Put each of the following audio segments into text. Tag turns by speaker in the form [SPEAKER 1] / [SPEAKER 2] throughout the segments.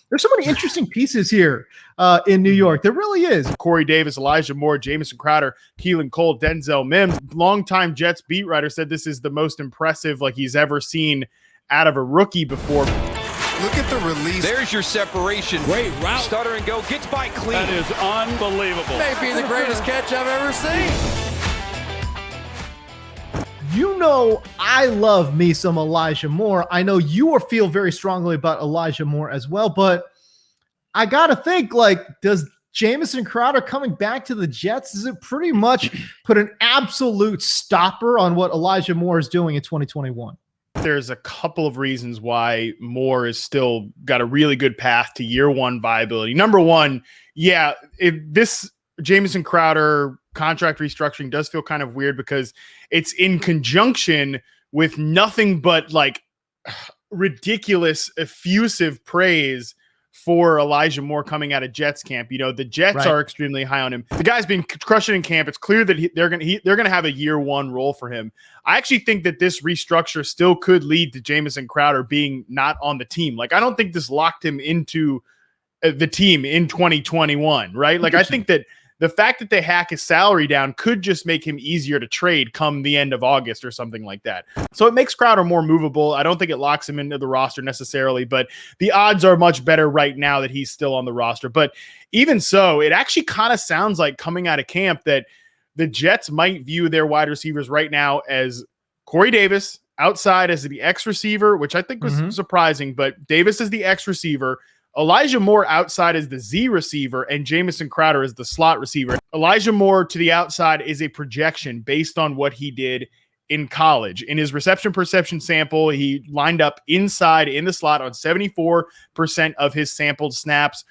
[SPEAKER 1] There's so many interesting pieces here in New York. There really is.
[SPEAKER 2] Corey Davis, Elijah Moore, Jamison Crowder, Keelan Cole, Denzel Mims. Longtime Jets beat writer said this is the most impressive like he's ever seen out of a rookie before.
[SPEAKER 3] Look at the release.
[SPEAKER 4] There's your separation.
[SPEAKER 5] Great route.
[SPEAKER 4] Stutter and go. Gets by clean.
[SPEAKER 5] That is unbelievable.
[SPEAKER 4] May be the greatest catch I've ever seen.
[SPEAKER 1] You know, I love me some Elijah Moore. I know you feel very strongly about Elijah Moore as well, but I got to think, like, does Jamison Crowder coming back to the Jets, does it pretty much put an absolute stopper on what Elijah Moore is doing in 2021?
[SPEAKER 2] There's a couple of reasons why Moore is still got a really good path to year one viability. Number one, this Jamison Crowder contract restructuring does feel kind of weird because it's in conjunction with nothing but like ridiculous, effusive praise for Elijah Moore coming out of Jets camp. You know, the Jets are extremely high on him. The guy's been crushing in camp. It's clear that they're gonna have a year one role for him. I actually think that this restructure still could lead to Jamison Crowder being not on the team. Like, I don't think this locked him into the team in 2021, right? Like, I think that the fact that they hack his salary down could just make him easier to trade come the end of August or something like that. So it makes Crowder more movable. I don't think it locks him into the roster necessarily, but the odds are much better right now that he's still on the roster. But even so, it actually kind of sounds like coming out of camp that the Jets might view their wide receivers right now as Corey Davis outside as the X receiver, which I think was surprising, but Davis is the X receiver. Elijah Moore outside is the Z receiver, and Jamison Crowder is the slot receiver. Elijah Moore to the outside is a projection based on what he did in college. In his reception perception sample, he lined up inside in the slot on 74% of his sampled snaps,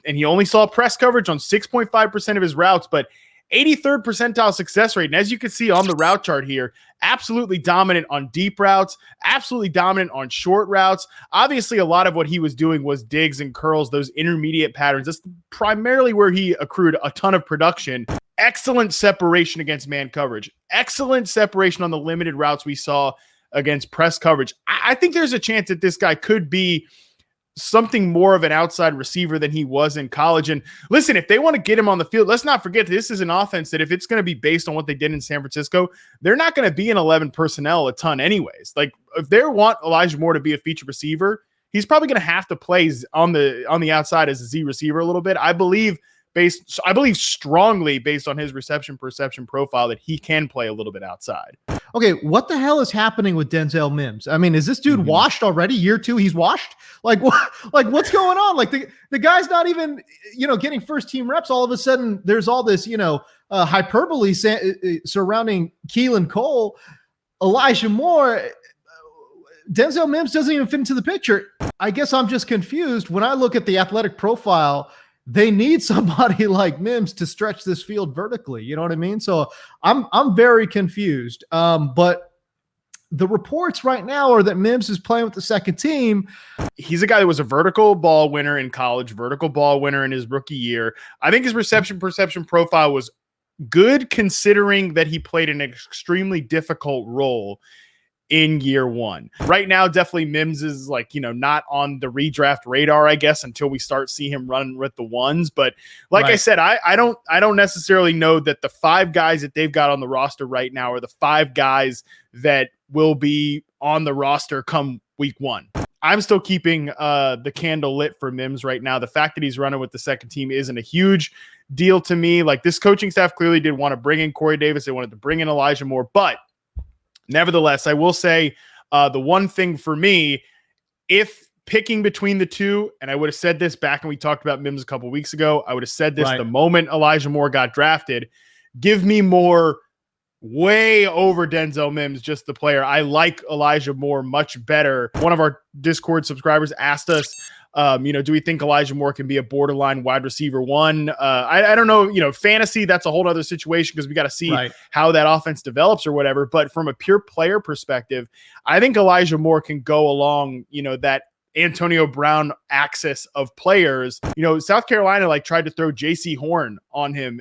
[SPEAKER 2] and he only saw press coverage on 6.5% of his routes, but 83rd percentile success rate. And as you can see on the route chart here, absolutely dominant on deep routes, absolutely dominant on short routes. Obviously, a lot of what he was doing was digs and curls, those intermediate patterns. That's primarily where he accrued a ton of production. Excellent separation against man coverage. Excellent separation on the limited routes we saw against press coverage. I think there's a chance that this guy could be something more of an outside receiver than he was in college. And listen, if they want to get him on the field, let's not forget this is an offense that if it's going to be based on what they did in San Francisco, they're not going to be in 11 personnel a ton anyways. Like, if they want Elijah Moore to be a feature receiver, he's probably going to have to play on the outside as a Z receiver a little bit. I believe strongly based on his reception perception profile that he can play a little bit outside.
[SPEAKER 1] Okay, what the hell is happening with Denzel Mims? I mean, is this dude washed already? Year two, he's washed? Like, what? Like, what's going on? Like, the guy's not even, getting first team reps. All of a sudden, there's all this, hyperbole surrounding Keelan Cole, Elijah Moore. Denzel Mims doesn't even fit into the picture. I guess I'm just confused. When I look at the athletic profile, they need somebody like Mims to stretch this field vertically. You know what I mean? So I'm very confused. But the reports right now are that Mims is playing with the second team.
[SPEAKER 2] He's a guy that was a vertical ball winner in college, vertical ball winner in his rookie year. I think his reception perception profile was good considering that he played an extremely difficult role in year one. Right now, definitely Mims is not on the redraft radar, I guess, until we start see him run with the ones. But like I said, I don't necessarily know that the 5 guys that they've got on the roster right now are the 5 guys that will be on the roster come week 1. I'm still keeping the candle lit for Mims right now. The fact that he's running with the second team isn't a huge deal to me. Like, this coaching staff clearly did want to bring in Corey Davis. They wanted to bring in Elijah Moore, but nevertheless, I will say the one thing for me, if picking between the two, and I would have said this back when we talked about Mims a couple weeks ago, I would have said this the moment Elijah Moore got drafted, give me Moore way over Denzel Mims, just the player. I like Elijah Moore much better. One of our Discord subscribers asked us, do we think Elijah Moore can be a borderline wide receiver 1? I don't know, fantasy, that's a whole other situation because we got to see how that offense develops or whatever. But from a pure player perspective, I think Elijah Moore can go along, that Antonio Brown axis of players. You know, South Carolina like tried to throw JC Horn on him,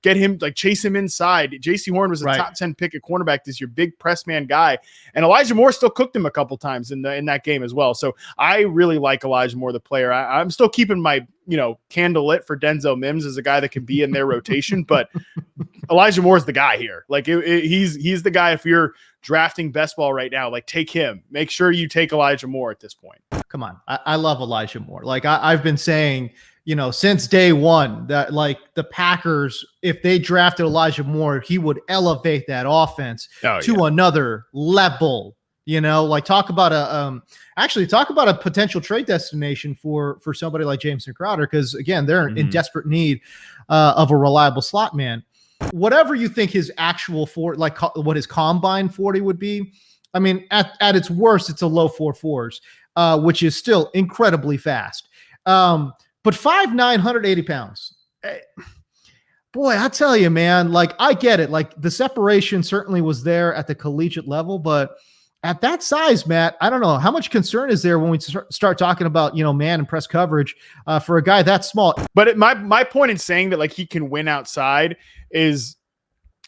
[SPEAKER 2] get him, like chase him inside. JC Horn was a top 10 pick at cornerback this year, big press man guy. And Elijah Moore still cooked him a couple times in that game as well. So I really like Elijah Moore, the player. I'm still keeping my, candle lit for Denzel Mims as a guy that can be in their rotation, but Elijah Moore is the guy here. Like he's the guy. If you're drafting best ball right now, like take him, make sure you take Elijah Moore at this point.
[SPEAKER 1] Come on. I love Elijah Moore. Like I've been saying, since day one that like the Packers, if they drafted Elijah Moore, he would elevate that offense to another level. Like talk about a potential trade destination for somebody like Jamison Crowder, because again, they're in desperate need of a reliable slot man. Whatever you think his actual what his combine 40 would be, I mean, at its worst, it's a low 4.4s, which is still incredibly fast. But 5'9", 180 pounds. Boy, I tell you, man, like I get it. Like the separation certainly was there at the collegiate level, but at that size, Matt, I don't know how much concern is there when we start talking about, man and press coverage for a guy that small.
[SPEAKER 2] But my point in saying that like he can win outside is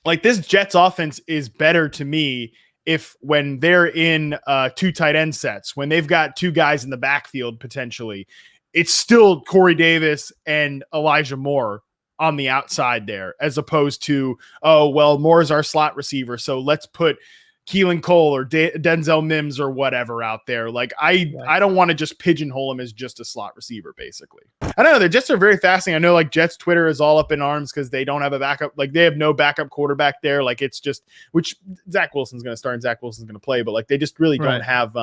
[SPEAKER 2] like this Jets offense is better to me if when they're in 2 tight end sets, when they've got 2 guys in the backfield potentially, it's still Corey Davis and Elijah Moore on the outside there, as opposed to, Moore is our slot receiver, so let's put Keelan Cole or Denzel Mims or whatever out there. Like I don't want to just pigeonhole him as just a slot receiver, basically. I don't know. The Jets are very fascinating. I know like Jets Twitter is all up in arms because they don't have a backup. Like they have no backup quarterback there. Like it's just, which Zach Wilson's going to start and Zach Wilson's going to play, but like they just really don't have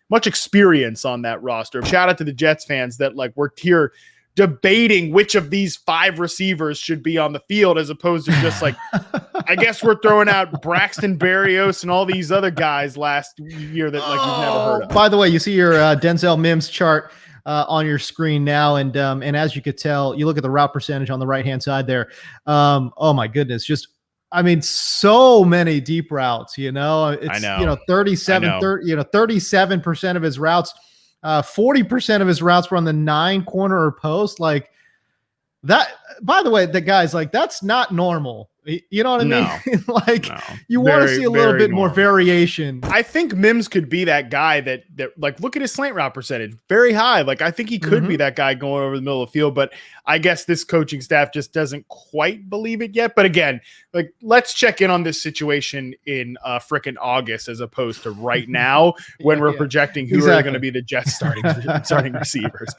[SPEAKER 2] much experience on that roster. Shout out to the Jets fans that like we're here debating which of these 5 receivers should be on the field, as opposed to just like, I guess we're throwing out Braxton Berrios and all these other guys last year that like you've never heard of.
[SPEAKER 1] By the way, you see your Denzel Mims chart on your screen now. And as you could tell, you look at the route percentage on the right-hand side there. Oh my goodness. So many deep routes, it's, 37% of his routes, 40% of his routes were on the 9 corner or post. Like that, by the way, the guys, like that's not normal. You know what I mean? You want to see a little bit more variation.
[SPEAKER 2] I think Mims could be that guy that like, look at his slant route percentage, very high. Like I think he could be that guy going over the middle of the field, but I guess this coaching staff just doesn't quite believe it yet. But again, like let's check in on this situation in frickin' August, as opposed to right now when we're projecting who are going to be the Jets starting receivers.